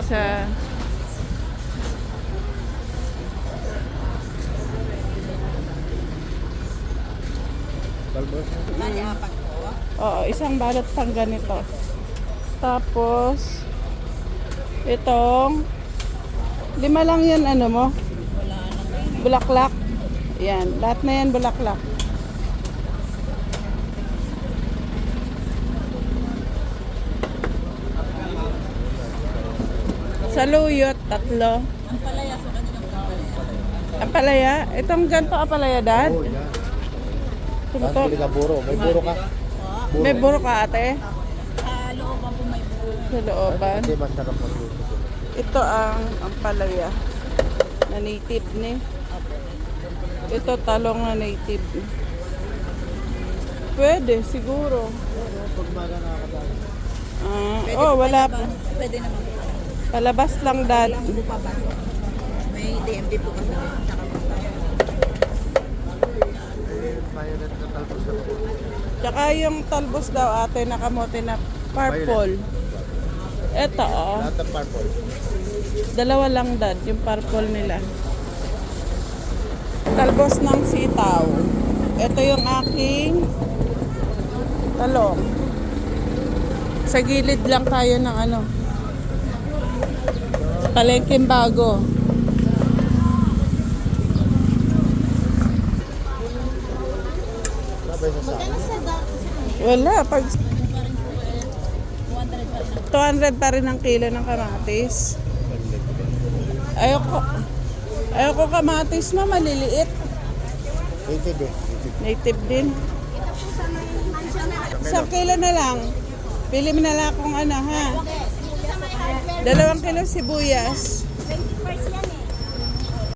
isa. Oo, isang balot pang ganito. Tapos, itong, 5 lang yan, ano mo? Bulaklak. Yan, lahat na yan bulaklak. Saluyot, 3. Ampalaya sa kanilang ampalaya. Ampalaya? Itong ganito ampalaya, Dad? Oh, yan. Ito, Saan bili ka buro? May buro ka? may buro ka, ate? Sa looban po may buo. Sa looban. Hindi masarap ang luto ko. Ito ang ampalaya na native ni. Ito talong na native. Pwede, siguro. Pag maga nakakatalo. Oh, wala pa. Pwede naman po. Palabas lang, Dad. Lang po papasok. May DMD po kasi. Tsaka po. Violet na talbos na po. Tsaka yung talbos daw, ate, nakamote na purple. Ito, oh. Lahat ng purple. 2 lang, Dad, yung purple nila. Talbos ng sitaw. Ito yung aking talong. Sa gilid lang tayo ng ano. Palengkeng bago. Sabay na sa akin. Wala. Pag 200 pa rin ang kilo ng kamatis. Ayoko kamatis na maliliit. Native eh. Native din. 1 kilo na lang. Pili mo na lang kung ano, ha? 2 kilo sibuyas.